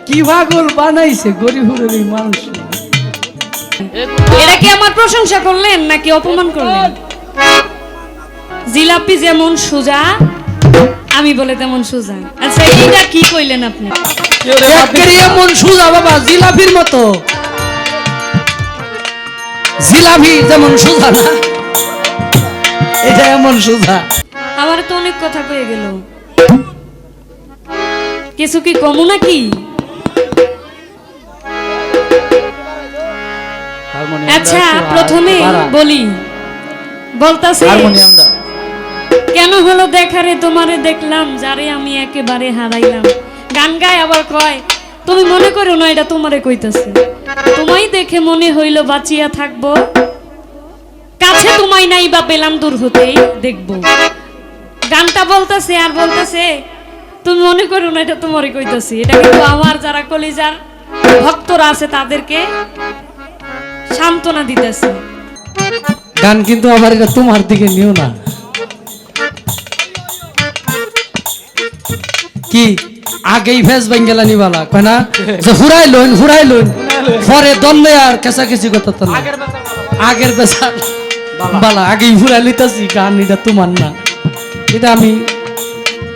কি পাগল বানাইছে গরিবের এই মানুষ। এটা কি আমার প্রশংসা করলেন নাকি অপমান করলেন? জিলাপি যেমন সোজা আমি বলে তেমন সোজা। আচ্ছা এইটা কি কইলেন আপনি? এমন সোজা বাবা জিলাপির মতো, জিলাপি যেমন সোজা না, এটা এমন সোজা। আমার তো অনেক কথা কয়ে গেল, কিছু কি কমু নাকি? আচ্ছা প্রথমে বলি, বলতাছে কেন হলো দেখারে তোমারে দেখলাম, যারে আমি একেবারে হারাইলাম। গান গায় আবার কয় তুমি মনে করো না এটা তোমারে কইতাছে, তোমায় দেখে মনে হইল বাঁচিয়া থাকবো, কাছে তোমায় নাই বা পেলাম দূর হতেই দেখবো। গানটা বলতাছে আর বলতাছে তুমি মনে করো না এটা তোমারে কইতাছি। এটা কিন্তু আমার যারা কলিজার ভক্তরা আছে তাদেরকে সান্ত্বনা দিতেছে। গান কিন্তু আবার এটা তোমার দিকে নিও না। কি আগেই ফেস বেঙ্গেলা নিবালা কয় না যে হুরাই লইন পরে দন্নে আর কেসাকেসি কথা তো না, আগের বেচার বালা আগেই হুরাই লইতাছি। গান এটা তোমার না, এটা আমি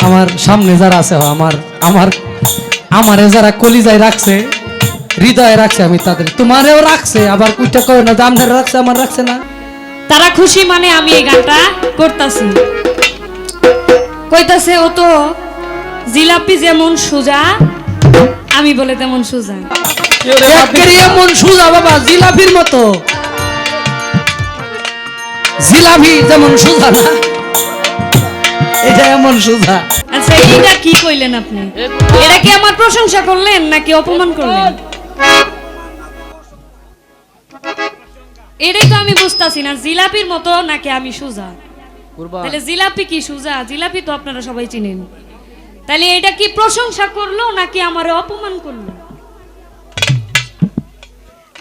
আমার সামনে যারা আছে আমারে যারা কলিজায় রাখছে, হৃদয়ে রাখছে, আমি তাদের তোমারেও রাখছে। আবার কুইটা কয় না দাম ধরে রাখছে, আমার রাখছে না। তারা খুশি মানে আমি এই গানটা করতাছি। কইতাছে ও তো জিলাপি যেমন সোজা আমি বলে তেমন সোজা। এমন সোজা বাবা জিলাপির মতো, জিলাপি যেমন সোজা না, এটা এমন সোজা। আচ্ছা এইটা কি কইলেন আপনি? এটা কি আমার প্রশংসা করলেন নাকি অপমান করলেন? এটাই তো আমি বুঝতাছি না, জিলাপির মতো নাকি আমি সোজা। তাহলে জিলাপি কি সোজা? জিলাপি তো আপনারা সবাই চিনেন। তাহলে এটা কি প্রশংসা করলো নাকি আমারে অপমান করলো?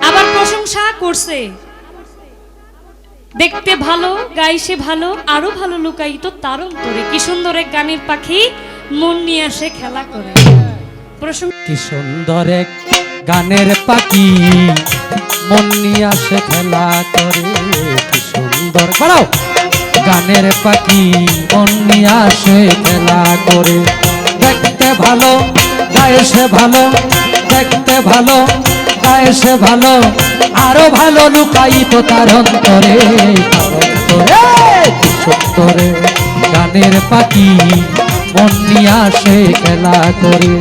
আবার প্রশংসা করছে, দেখতে ভালো, গাইছে ভালো, আরো ভালো লুকায়িত তার অন্তরে, কি সুন্দর এক গানের পাখি মন নিয়ে আসে খেলা করে। কি সুন্দর এক গানের পাখি মন নিয়ে আসে খেলা করে, কি সুন্দর বাড়াও গানের পাখি মন নিয়ে আসে খেলা করে। দেখতে ভালো গাইছে ভালো, দেখতে ভালো গাইছে ভালো, আরো ভালো লুকায়িত তার অন্তরে, কি সুন্দর গানের পাখি মন নিয়ে আসে খেলা করে।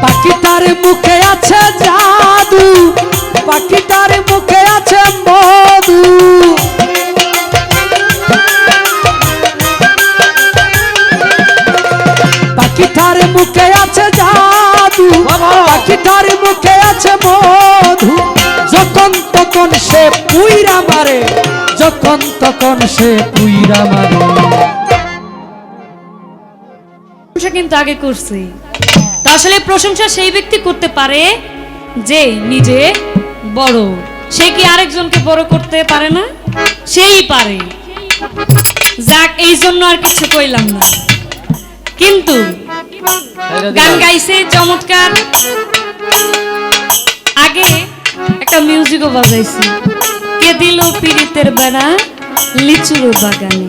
পাখিটার মুখে আছে জাদু, পাখিটার মুখে আছে মধু, পাখিটার মুখে আছে জাদু, পাখিটার মুখে আছে মধু, যখন তখন সে পুইরা মারে, যখন তখন সে পুইরা মারে। কিন্তু আগে করছি তো, আসলে প্রশংসা সেই ব্যক্তি করতে পারে যে নিজে বড়, সে কি আরেকজনকে বড় করতে পারে না? সেই পারে। যাক এই জন্য আর কিছু কইলাম না, কিন্তু গান গাইছে চমৎকার। আগে একটা মিউজিকও বাজাইছি, কে দিল পীড়িতের বেড়া লিচুর বাগানে।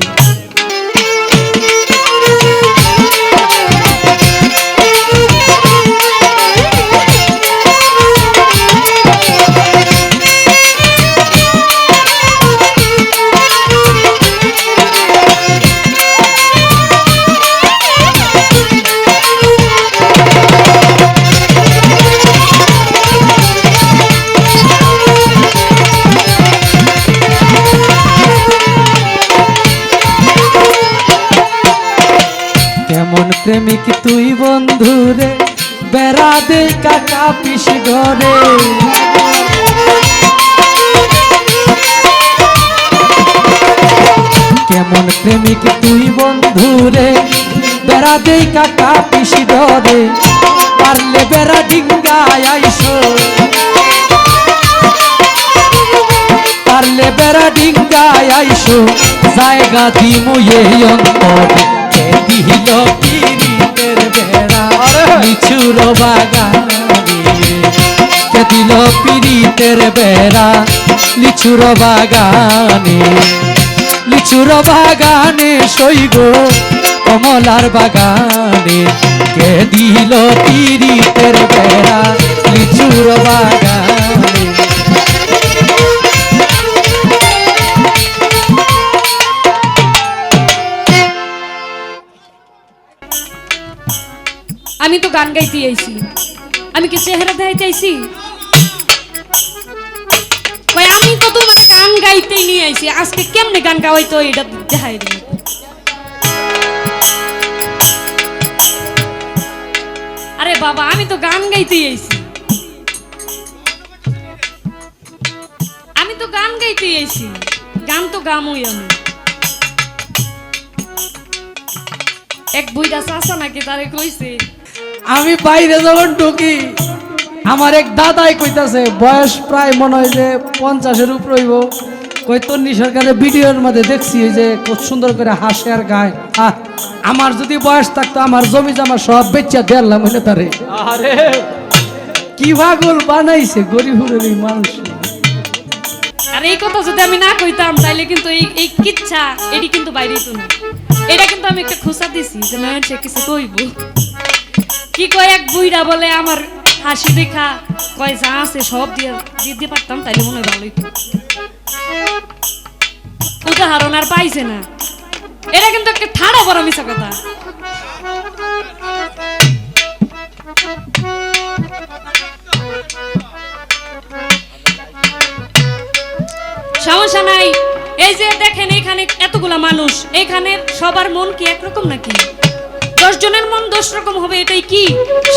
কেমন প্রেমিক তুই বন্ধুরে, বেড়া দে কাকা পিস ঘরে, কেমন প্রেমিক তুই বন্ধুরে, বেড়া দে কাকা পিস ঘরে, পারলে বেড়া ডিঙ্গায় আইসো, পারলে বেড়া ডিঙ্গায় আইসো জায়গা দিমু এই অন্তরে কে দিল পিরিতের বেড়া লিচুর বাগানে কে দিল পিরিতের বেড়া লিচুর বাগানে লিচুর বাগানে সইগ কমলার বাগানে কে দিল পিরিতের বেড়া লিচুর বাগানে আমি তো গান গাইতে আইছি, আমি কি চেহারা দেখাইতে আইছি? কই আমি তো তোমার গান গাইতেই নিয়ে আইছি, আজকে কেমনে গান গাওয়াই তো এটা দেখাই দিই। আরে বাবা আমি তো গান গাইতেই আইছি, আমি তো গান গাইতেই আইছি, গান তো গামই আমি। এক বুইড়া চাচা নাকি তারে কইছে আমি বাইরে যখন ঢুকি আমার এক দাদাই কইতাছে বয়স প্রায় মনে হয় যে 50-এর উপর হইব, কই তন্নি সরকারের ভিডিওর মধ্যে দেখছি যে কত সুন্দর করে হাসে আর গায়। আমার যদি বয়স থাকতো আমার জমি জমা সব বেচা দিলাম হইলে তারে। আরে কি পাগল বানাইছে গরিবের এই মানুষ। আর এই কথা যদি আমি না কইতাম তাইলে কিন্তু এই কিচ্ছা এটি কিন্তু বাইরেই তো না। এটা কিন্তু আমি একটা খোঁচা দিছি যে মানুষ কিছু কইব। কি কয় এক বুইড়া বলে আমার হাসি দেখা কয় যা আছে সব দিয়ে দিতে পারতাম তাইলে মনে হয় ভালোই। উদাহরণ আর পাইছে না, এটা কিন্তু একটা ঠাড়া বড় মিছা কথা। সমস্যা নাই, এই যে দেখেন এখানে এতগুলা মানুষ, এখানে সবার মন কি একরকম নাকি? 10 জনের মন 10 রকম হবে, এটাই কি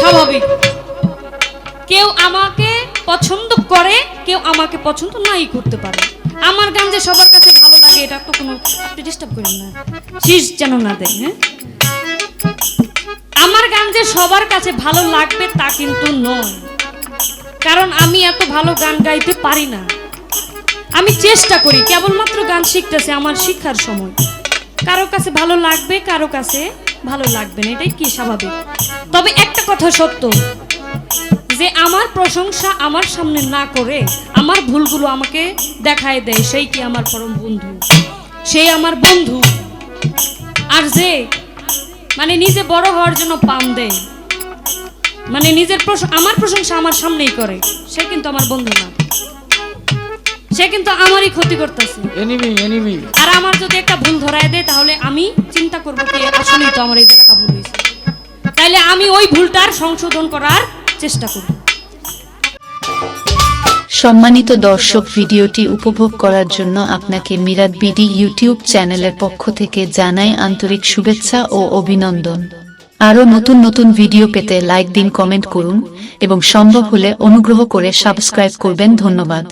স্বাভাবিক। কেউ আমাকে পছন্দ করে, কেউ আমাকে পছন্দ নাই করতে পারে। আমার গান যে সবার কাছে ভালো লাগে এটা তো কোনো আপনি ডিস্টার্ব করেন না, শীষ যেন না দেয়। হ্যাঁ, আমার গান যে সবার কাছে ভালো লাগবে তা কিন্তু নয়, কারণ আমি এত ভালো গান গাইতে পারি না। আমি চেষ্টা করি, কেবলমাত্র গান শিখতেছে, আমার শিক্ষার সময়। কারো কাছে ভালো লাগবে, কারো কাছে ভালো লাগবে না, এটাই কি স্বাভাবিক। তবে একটা কথা সত্য যে আমার প্রশংসা আমার সামনে না করে আমার ভুলগুলো আমাকে দেখায় দেয়, সেই কি আমার পরম বন্ধু, সেই আমার বন্ধু। আর যে মানে নিজে বড় হওয়ার জন্য পাম দেয়, মানে নিজের আমার প্রশংসা আমার সামনেই করে, সে কিন্তু আমার বন্ধু না, সে কিন্তু আমারই ক্ষতি করতেছে। আর আমার যদি একটা ভুল ধরায় দেয় তাহলে আমি চিন্তা করবো কি আসলেই তো আমার এই জায়গাটা ভুল হয়েছে, তাইলে আমি ওই ভুলটার সংশোধন করার চেষ্টা করব। সম্মানিত দর্শক, ভিডিওটি উপভোগ করার জন্য আপনাকে মিরাত বিডি ইউটিউব চ্যানেলের পক্ষ থেকে জানাই আন্তরিক শুভেচ্ছা ও অভিনন্দন। আরও নতুন নতুন ভিডিও পেতে লাইক দিন, কমেন্ট করুন এবং সম্ভব হলে অনুগ্রহ করে সাবস্ক্রাইব করবেন। ধন্যবাদ।